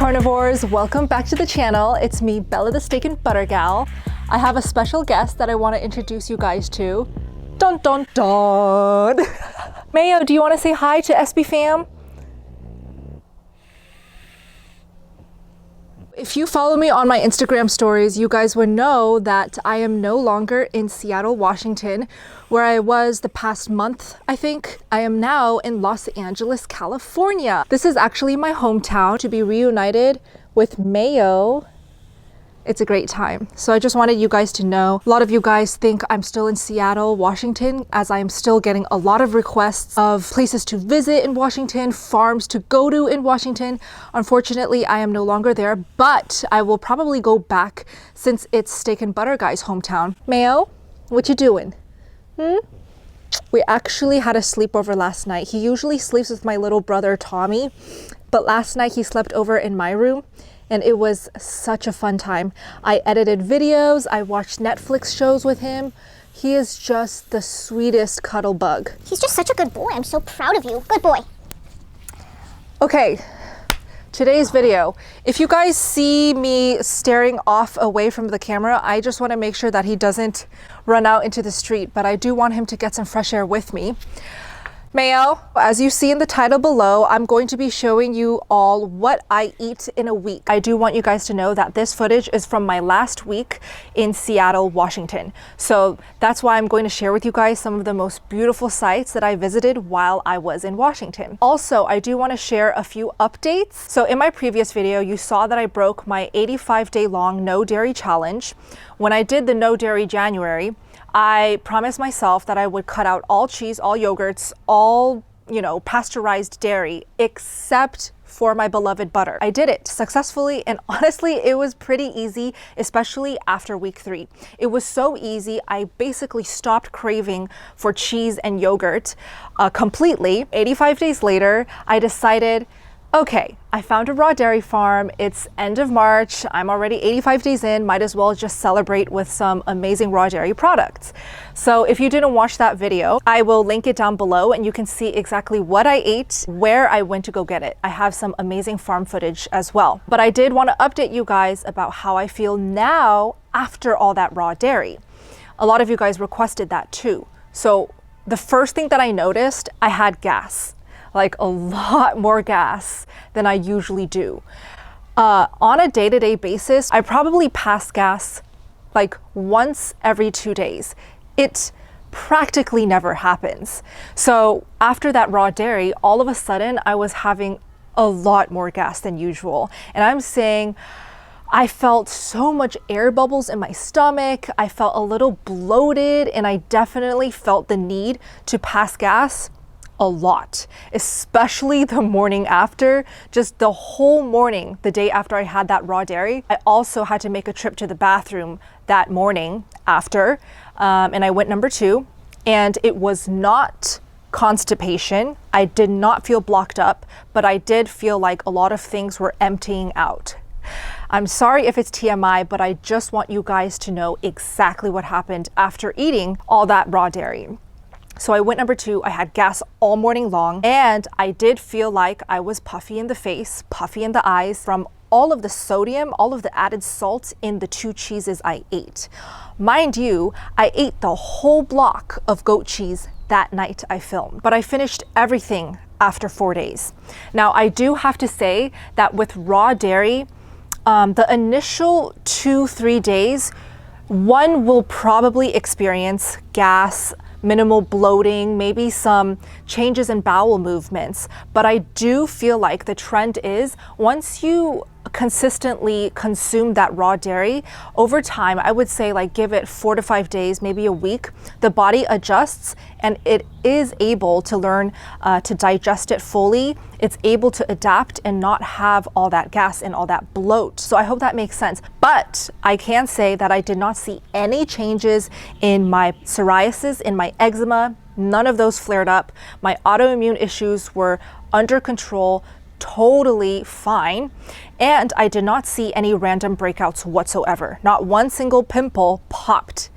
carnivores, welcome back to the channel. It's me, Bella the Steak and Butter Gal. I have a special guest that I want to introduce you guys to. Dun dun dun! Mayo, do you want to say hi to SBFam? If you follow me on my Instagram stories, you guys would know that I am no longer in Seattle, Washington, where I was the past month, I think. I am now in Los Angeles, California. This is actually my hometown. To be reunited with Mayo, it's a great time. So I just wanted you guys to know. A lot of you guys think I'm still in Seattle, Washington, as I am still getting a lot of requests of places to visit in Washington, farms to go to in Washington. Unfortunately, I am no longer there, but I will probably go back since it's Steak and Butter Guy's hometown. Mayo, what you doing? We actually had a sleepover last night. He usually sleeps with my little brother, Tommy, but last night he slept over in my room. And it was such a fun time. I edited videos, I watched Netflix shows with him. He is just the sweetest cuddle bug. He's just such a good boy. I'm so proud of you. Good boy. Okay, today's video. If you guys see me staring off away from the camera, I just want to make sure that he doesn't run out into the street, but I do want him to get some fresh air with me. Mayo, as you see in the title below, I'm going to be showing you all what I eat in a week. I do want you guys to know that this footage is from my last week in Seattle, Washington. So that's why I'm going to share with you guys some of the most beautiful sites that I visited while I was in Washington. Also, I do want to share a few updates. So in my previous video, you saw that I broke my 85-day long no dairy challenge. When I did the no dairy January, I promised myself that I would cut out all cheese, all yogurts, all, pasteurized dairy, except for my beloved butter. I did it successfully, and honestly, it was pretty easy, especially after week 3. It was so easy, I basically stopped craving for cheese and yogurt completely. 85 days later, I decided, okay, I found a raw dairy farm. It's end of March. I'm already 85 days in. Might as well just celebrate with some amazing raw dairy products. So if you didn't watch that video, I will link it down below and you can see exactly what I ate, where I went to go get it. I have some amazing farm footage as well. But I did want to update you guys about how I feel now after all that raw dairy. A lot of you guys requested that too. So the first thing that I noticed, I had gas. Like a lot more gas than I usually do. On a day-to-day basis, I probably pass gas like once every 2 days. It practically never happens. So after that raw dairy, all of a sudden I was having a lot more gas than usual. And I'm saying I felt so much air bubbles in my stomach. I felt a little bloated, and I definitely felt the need to pass gas a lot, especially the morning after. Just the whole morning, the day after I had that raw dairy, I also had to make a trip to the bathroom that morning after, and I went number 2, and it was not constipation. I did not feel blocked up, but I did feel like a lot of things were emptying out. I'm sorry if it's TMI, but I just want you guys to know exactly what happened after eating all that raw dairy. So I went number 2, I had gas all morning long, and I did feel like I was puffy in the face, puffy in the eyes from all of the sodium, all of the added salt in the 2 cheeses I ate. Mind you, I ate the whole block of goat cheese that night I filmed, but I finished everything after 4 days. Now, I do have to say that with raw dairy, the initial 2-3 days, one will probably experience gas, minimal bloating, maybe some changes in bowel movements. But I do feel like the trend is once you consistently consume that raw dairy, over time, I would say like give it 4 to 5 days, maybe a week, the body adjusts and it is able to learn to digest it fully. It's able to adapt and not have all that gas and all that bloat. So I hope that makes sense. But I can say that I did not see any changes in my psoriasis, in my eczema. None of those flared up. My autoimmune issues were under control, totally fine, and I did not see any random breakouts whatsoever. Not one single pimple popped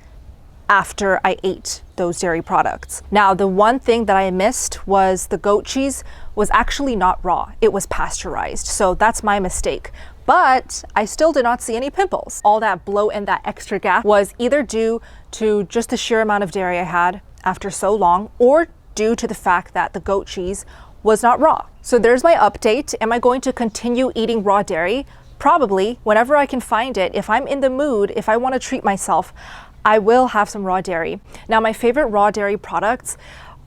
after I ate those dairy products. Now, the one thing that I missed was the goat cheese was actually not raw. It was pasteurized. So that's my mistake. But I still did not see any pimples. All that bloat and that extra gas was either due to just the sheer amount of dairy I had after so long, or due to the fact that the goat cheese was not raw. So there's my update. Am I going to continue eating raw dairy? Probably, whenever I can find it. If I'm in the mood, if I want to treat myself, I will have some raw dairy. Now, my favorite raw dairy products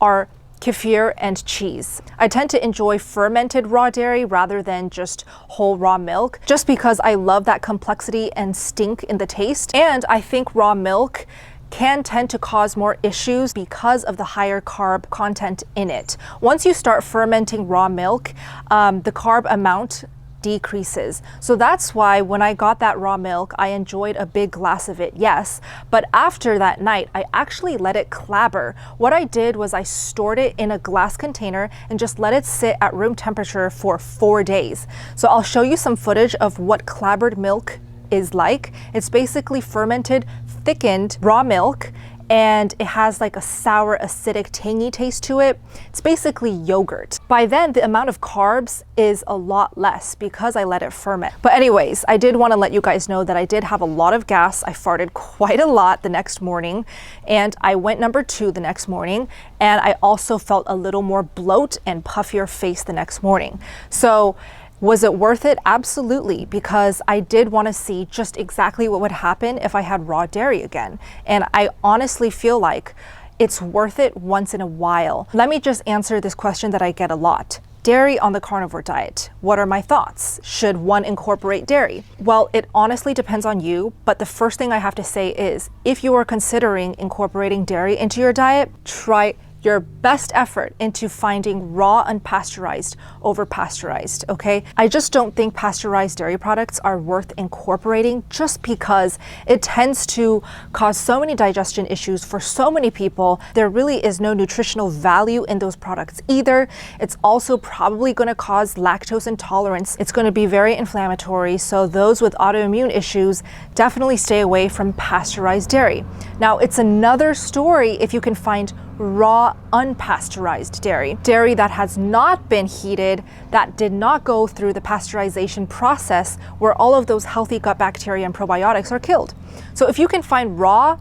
are kefir and cheese. I tend to enjoy fermented raw dairy rather than just whole raw milk, just because I love that complexity and stink in the taste. And I think raw milk can tend to cause more issues because of the higher carb content in it. Once you start fermenting raw milk, the carb amount decreases. So that's why when I got that raw milk, I enjoyed a big glass of it, yes. But after that night, I actually let it clabber. What I did was I stored it in a glass container and just let it sit at room temperature for 4 days. So I'll show you some footage of what clabbered milk is like. It's basically fermented, thickened raw milk, and it has like a sour, acidic, tangy taste to it. It's basically yogurt. By then, the amount of carbs is a lot less because I let it ferment. But anyways, I did want to let you guys know that I did have a lot of gas. I farted quite a lot the next morning, and I went number 2 the next morning, and I also felt a little more bloat and puffier face the next morning. So was it worth it? Absolutely, because I did want to see just exactly what would happen if I had raw dairy again. And I honestly feel like it's worth it once in a while. Let me just answer this question that I get a lot. Dairy on the carnivore diet. What are my thoughts? Should one incorporate dairy? Well, it honestly depends on you, but the first thing I have to say is, if you are considering incorporating dairy into your diet, try your best effort into finding raw unpasteurized over pasteurized, okay? I just don't think pasteurized dairy products are worth incorporating, just because it tends to cause so many digestion issues for so many people. There really is no nutritional value in those products either. It's also probably going to cause lactose intolerance. It's going to be very inflammatory. So those with autoimmune issues, definitely stay away from pasteurized dairy. Now, it's another story if you can find raw unpasteurized dairy that has not been heated, that did not go through the pasteurization process where all of those healthy gut bacteria and probiotics are killed. So if you can find raw,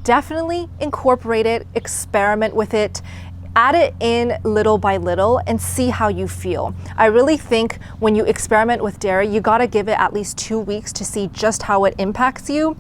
definitely incorporate it, experiment with it, add it in little by little and see how you feel. I really think when you experiment with dairy, you gotta give it at least 2 weeks to see just how it impacts you.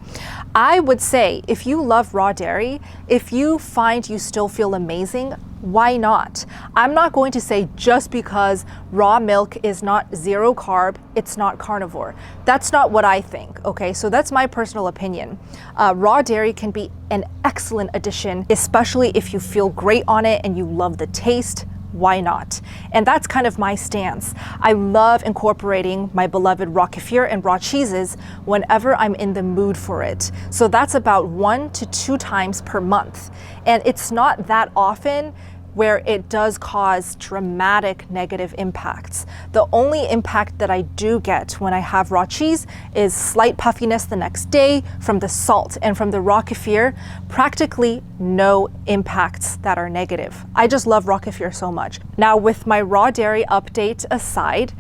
I would say if you love raw dairy, if you find you still feel amazing, why not? I'm not going to say just because raw milk is not zero carb, it's not carnivore. That's not what I think, okay? So that's my personal opinion. Raw dairy can be an excellent addition, especially if you feel great on it and you love the taste. Why not? And that's kind of my stance. I love incorporating my beloved raw kefir and raw cheeses whenever I'm in the mood for it. So that's about 1 to 2 times per month. And it's not that often where it does cause dramatic negative impacts. The only impact that I do get when I have raw cheese is slight puffiness the next day from the salt, and from the raw kefir, practically no impacts that are negative. I just love raw kefir so much. Now, with my raw dairy update aside,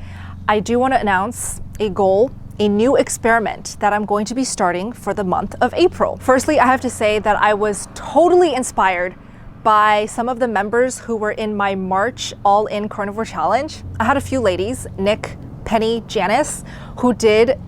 I do want to announce a goal, a new experiment that I'm going to be starting for the month of April. Firstly, I have to say that I was totally inspired by some of the members who were in my March All-In Carnivore Challenge. I had a few ladies, Nick, Penny, Janice, who did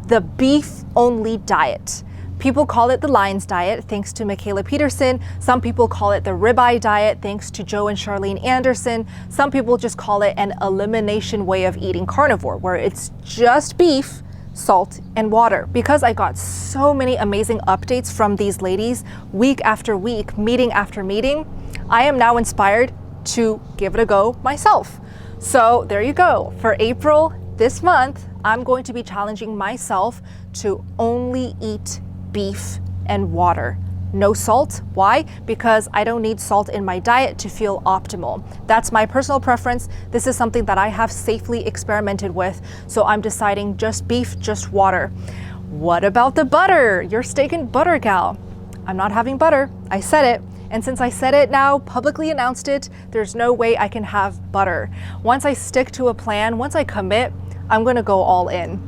the beef-only diet. People call it the Lion's Diet, thanks to Michaela Peterson. Some people call it the Ribeye Diet, thanks to Joe and Charlene Anderson. Some people just call it an elimination way of eating carnivore, where it's just beef, salt, and water. Because I got so many amazing updates from these ladies week after week, meeting after meeting, I am now inspired to give it a go myself. So there you go. For April this month, I'm going to be challenging myself to only eat beef and water. No salt. Why? Because I don't need salt in my diet to feel optimal. That's my personal preference. This is something that I have safely experimented with. So I'm deciding just beef, just water. What about the butter? You're steak and butter gal. I'm not having butter. I said it. And since I said it now, publicly announced it, there's no way I can have butter. Once I stick to a plan, once I commit, I'm gonna go all in.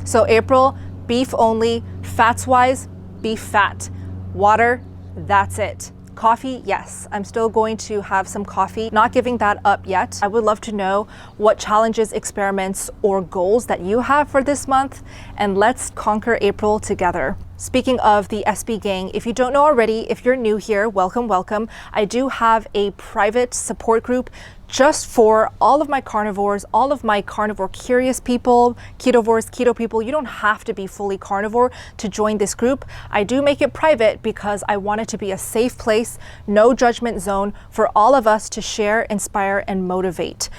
So April, beef only, fats-wise, beef fat. Water, that's it. Coffee, yes, I'm still going to have some coffee, not giving that up yet. I would love to know what challenges, experiments, or goals that you have for this month, and let's conquer April together. Speaking of the SB Gang, if you don't know already, if you're new here, welcome, welcome. I do have a private support group just for all of my carnivores, all of my carnivore curious people, ketovores, keto people. You don't have to be fully carnivore to join this group. I do make it private because I want it to be a safe place, no judgment zone for all of us to share, inspire, and motivate.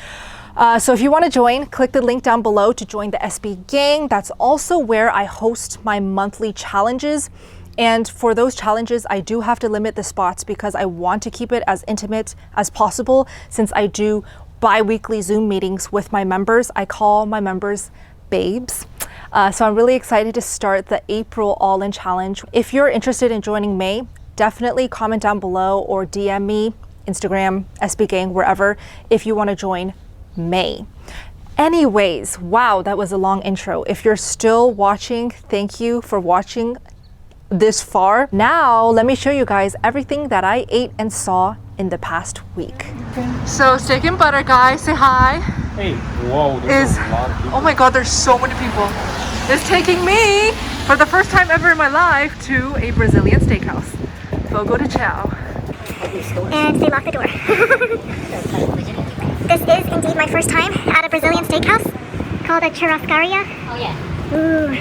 So if you want to join, click the link down below to join the SB Gang. That's also where I host my monthly challenges. And for those challenges, I do have to limit the spots because I want to keep it as intimate as possible. Since I do bi-weekly Zoom meetings with my members, I call my members babes. So I'm really excited to start the April All-In Challenge. If you're interested in joining May, definitely comment down below or DM me, Instagram, SBGang, wherever, if you want to join May. Anyways, wow, that was a long intro. If you're still watching, thank you for watching this far. Now, let me show you guys everything that I ate and saw in the past week. So, steak and butter guy, say hi. Hey, whoa, there's a lot of people. Oh my god, there's so many people. It's taking me, for the first time ever in my life, to a Brazilian steakhouse. Fogo de chao. And they locked the door. This is indeed my first time at a Brazilian steakhouse called a churrascaria. Oh yeah. Ooh.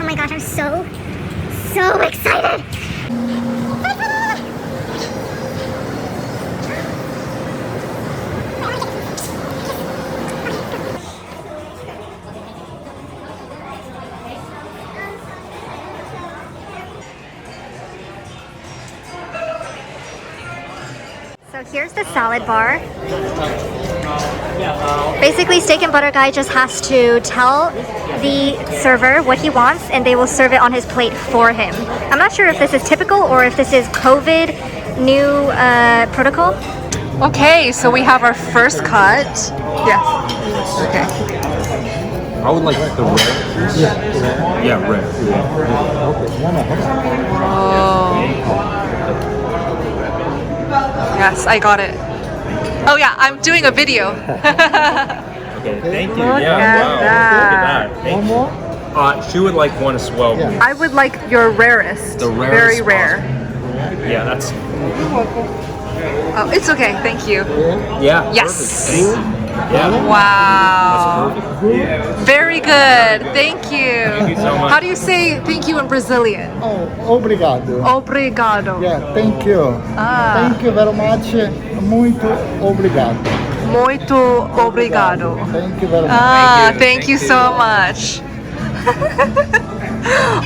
Oh my gosh, I'm so excited. So here's the salad bar. Basically, steak and butter guy just has to tell the server what he wants and they will serve it on his plate for him. I'm not sure if this is typical or if this is COVID new protocol. Okay, so we have our first cut. Yes. Okay. I would like the red. Yeah, red. Oh. Yes, I got it. Oh yeah, I'm doing a video. Okay, thank you. Look Yeah, at wow. that. Look at that. Thank you. She would like one as well. Yeah, I would like your rarest. The rarest Very rare. that's. Oh, it's okay. Thank you. Yeah. Yes. Perfect. Yeah. Wow. That's perfect. Very good. Thank you. Thank you so much. How do you say thank you in Brazilian? Oh, obrigado. Obrigado. Yeah, thank you. Thank you very much. Muito obrigado. Muito obrigado. Thank you very much. Thank you so much.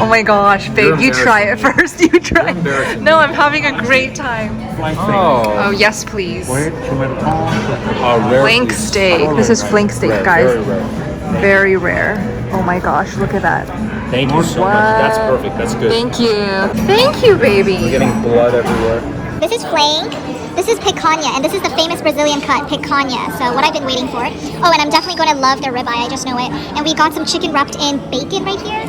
Oh my gosh, babe, you try it first. You try. No, I'm having a great time. Oh, yes, please. Flank steak. This is flank steak, guys. Very rare. Oh my gosh, look at that. Thank you so much. That's perfect. That's good. Thank you. Thank you, baby. We're getting blood everywhere. This is flank. This is picanha, and this is the famous Brazilian cut, picanha. So what I've been waiting for. Oh, and I'm definitely going to love their ribeye. I just know it. And we got some chicken wrapped in bacon right here.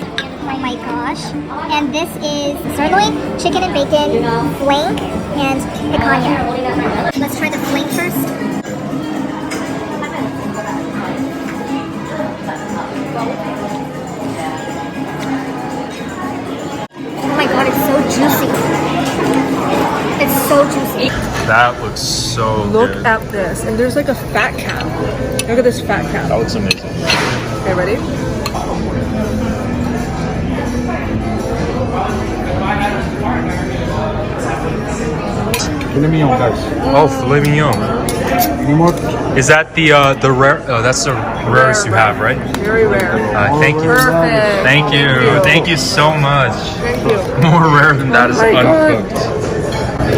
Oh my gosh. And this is sirloin, chicken and bacon, flank, and picanha. Let's try the flank first. Oh my god, it's so juicy. It's so juicy. That looks so Look good. at this. And there's like a fat cat. Look at this fat cat. That looks amazing. Okay, ready? Filet mignon, guys. Oh, filet mignon. Any more? Is that the rare? Oh, that's the rarest you have, right? Very rare. Thank you. Perfect. Thank you. Thank you so much. Thank you. More rare than that is my God. uncooked.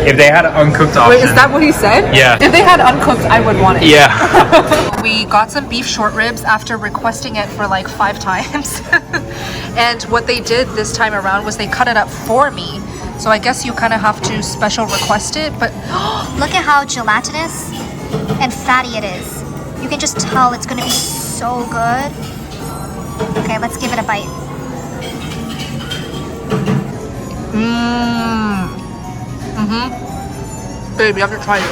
If they had an uncooked option. Wait, is that what he said? Yeah. If they had uncooked, I would want it. Yeah. We got some beef short ribs after requesting it for like 5 times. And what they did this time around was they cut it up for me. So I guess you kind of have to special request it, but Look at how gelatinous and fatty it is. You can just tell it's gonna be so good. Okay, let's give it a bite. babe, you have to try it.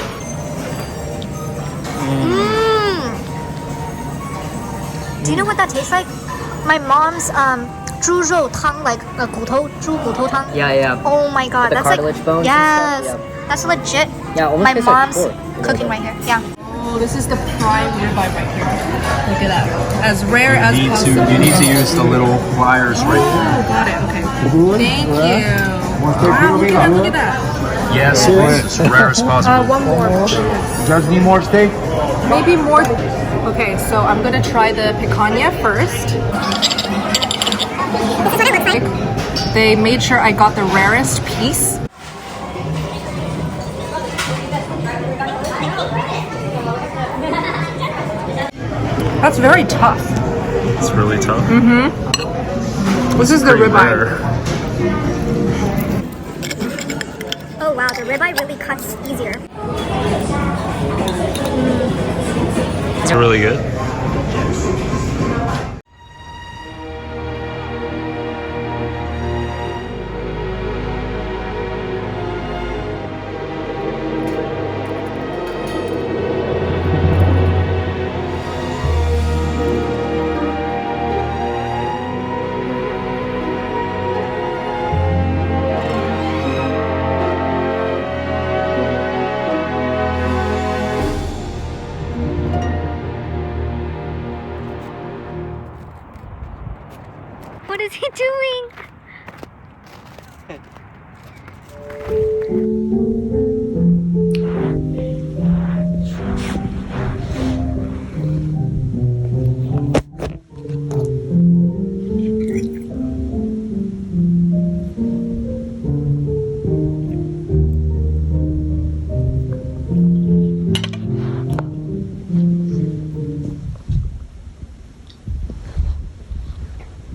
Do you know what that tastes like? My mom's 猪肉汤, like 猪骨头汤. Yeah. Oh my god, The that's cartilage like bones yes, and stuff, that's legit. Yeah, almost My tastes like mom's pork. cooking right here. Yeah. Oh, this is the prime ribeye right here. Look at that. As rare as possible. You need to use the little pliers right there. Oh, got it. Okay. Thank you. Wow, look at that. Yes, as rare as possible. One more. Just need more steak? Maybe more. Okay, so I'm gonna try the picanha first. They made sure I got the rarest piece. That's very tough. It's really tough. This is the ribeye. Oh wow, the ribeye really cuts easier. It's really good. What is he doing?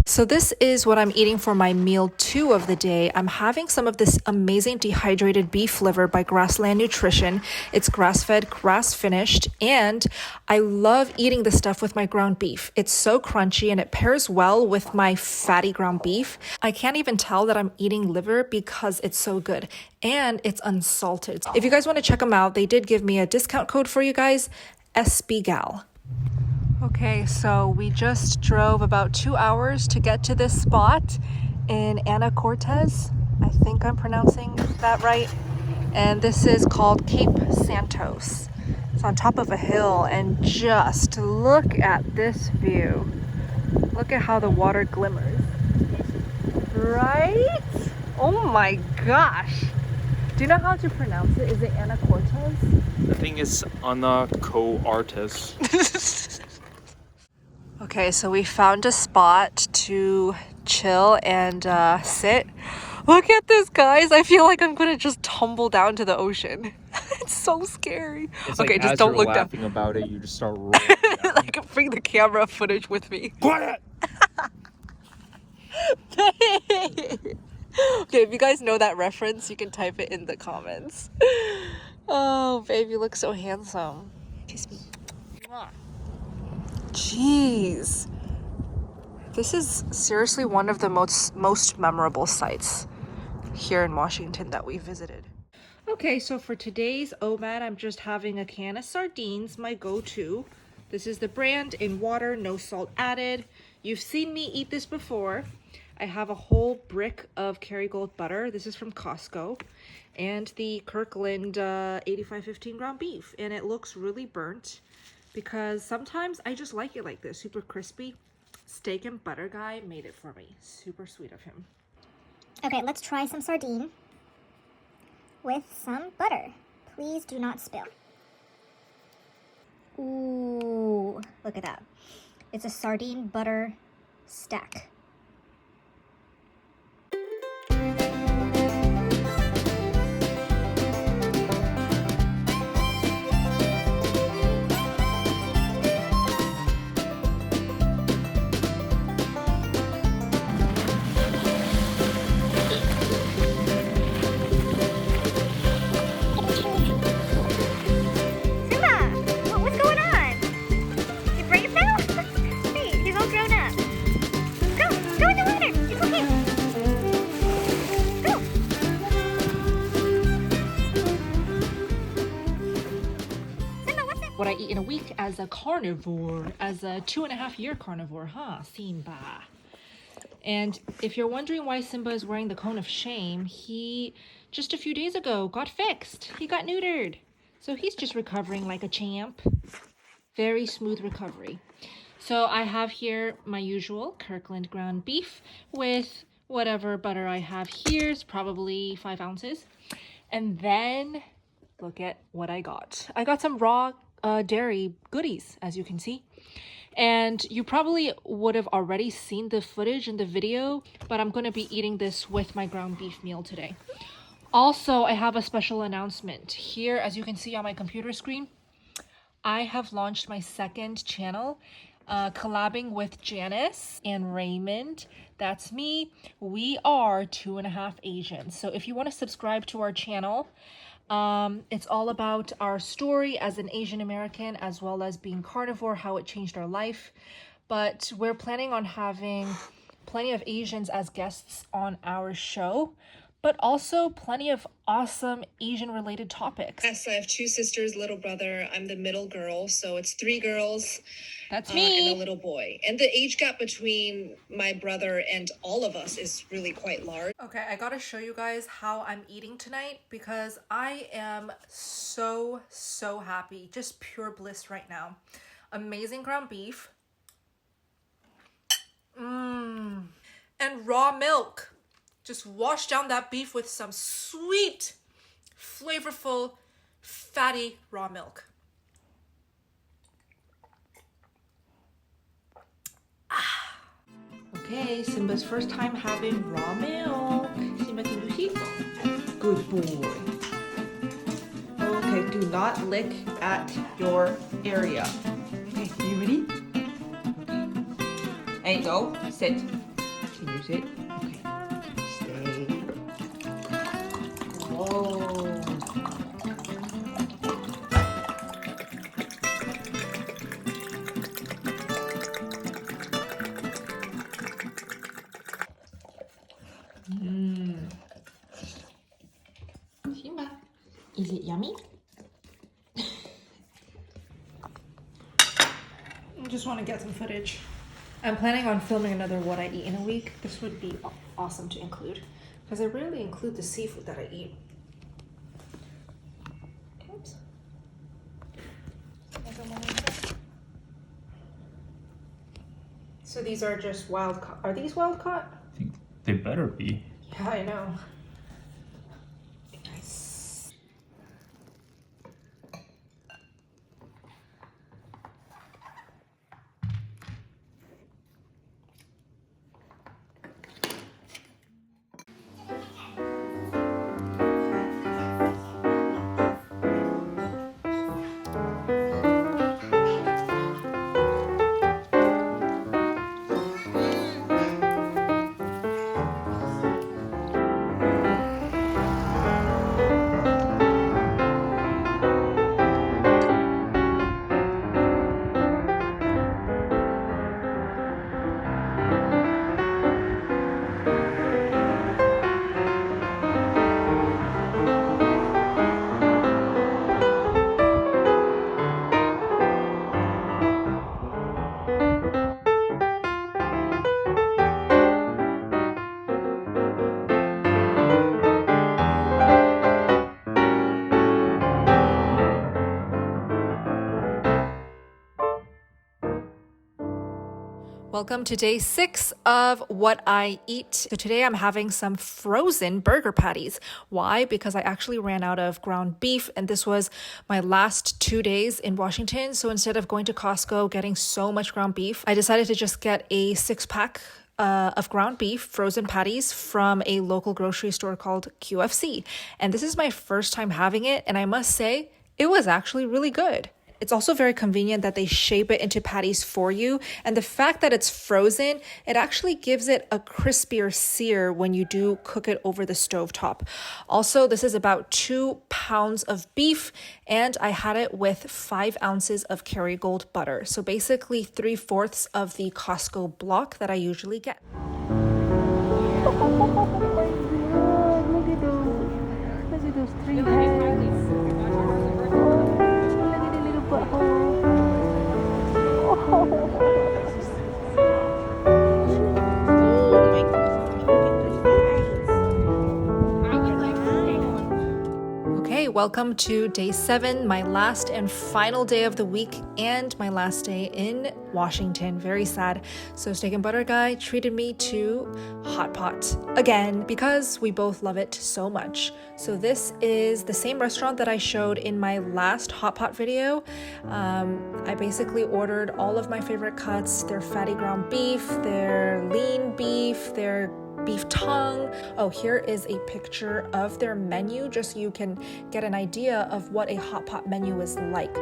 So this is what I'm eating for my meal 2 of the day. I'm having some of this amazing dehydrated beef liver by Grassland Nutrition. It's grass-fed, grass-finished, and I love eating this stuff with my ground beef. It's so crunchy and it pairs well with my fatty ground beef. I can't even tell that I'm eating liver because it's so good. And it's unsalted. If you guys want to check them out, they did give me a discount code for you guys, SBGang. Okay, so we just drove about 2 hours to get to this spot in Anacortes. I think I'm pronouncing that right. And this is called Cape Santos. It's on top of a hill, and just look at this view. Look at how the water glimmers. Right? Oh my gosh. Do you know how to pronounce it? Is it Anacortes? I think it's Anacortes. Okay, so we found a spot to chill and sit. Look at this, guys. I feel like I'm gonna just tumble down to the ocean. It's so scary. It's okay, like just as don't you're look laughing down. about it, you just start rolling down. Like, bring the camera footage with me. Quiet! Okay, if you guys know that reference, you can type it in the comments. Oh, babe, you look so handsome. Kiss me. Mwah. Jeez. This is seriously one of the most memorable sites here in Washington that we visited. Okay, so for today's OMAD, I'm just having a can of sardines, my go-to. This is the brand in water, no salt added. You've seen me eat this before. I have a whole brick of Kerrygold butter. This is from Costco. And the Kirkland 8515 ground beef. And it looks really burnt because sometimes I just like it like this, super crispy. Steak and butter guy made it for me. Super sweet of him. Okay, let's try some sardine with some butter. Please do not spill. Ooh, look at that. It's a sardine butter stack. what I eat in a week as a carnivore, as a 2.5-year carnivore, huh, Simba? And if you're wondering why Simba is wearing the cone of shame, he just a few days ago got fixed. He got neutered. So he's just recovering like a champ. Very smooth recovery. So I have here my usual Kirkland ground beef with whatever butter I have here. It's probably 5 ounces. And then look at what I got. I got some raw dairy goodies, as you can see. And you probably would have already seen the footage in the video, but I'm going to be eating this with my ground beef meal today. Also, I have a special announcement. Here, as you can see on my computer screen, I have launched my second channel, collabing with Janice and Raymond. That's me. We are 2.5 Asians. So if you want to subscribe to our channel, it's all about our story as an Asian American, as well as being carnivore, how it changed our life. But we're planning on having plenty of Asians as guests on our show, but also plenty of awesome Asian related topics. Yes, I have 2 sisters, little brother. I'm the middle girl, so it's 3 girls. That's me. And a little boy. And the age gap between my brother and all of us is really quite large. Okay, I gotta show you guys how I'm eating tonight because I am so happy. Just pure bliss right now. Amazing ground beef. And raw milk. Just wash down that beef with some sweet, flavorful, fatty raw milk. Okay, Simba's first time having raw milk. Simba, can you see? Good boy. Okay, do not lick at your area. Okay, are you ready? Okay. Hey, go. Sit. Can you sit? Okay. Stay. Whoa. Simba, is it yummy? I just want to get some footage. I'm planning on filming another what I eat in a week. This would be awesome to include because I rarely include the seafood that I eat. Oops. So these are just wild caught. Are these wild caught? I think they better be. Yeah, I know. Nice. Welcome to day 6 of what I eat. So today I'm having some frozen burger patties. Why? Because I actually ran out of ground beef and this was my last 2 days in Washington. So instead of going to Costco, getting so much ground beef, I decided to just get a 6-pack of ground beef frozen patties from a local grocery store called QFC. And this is my first time having it. And I must say, it was actually really good. It's also very convenient that they shape it into patties for you. And the fact that it's frozen, it actually gives it a crispier sear when you do cook it over the stovetop. Also, this is about 2 pounds of beef, and I had it with 5 ounces of Kerrygold butter. So basically 3/4 of the Costco block that I usually get. Look at those. Look at those 3 heads. Oh, look at the little butthole. Okay, welcome to day 7, my last and final day of the week and my last day in Washington. Very sad. So Steak and Butter Guy treated me to hot pot again because we both love it so much. So this is the same restaurant that I showed in my last hot pot video. I basically ordered all of my favorite cuts, their fatty ground beef, their lean beef, their beef tongue. Oh, here is a picture of their menu just so you can get an idea of what a hot pot menu is like.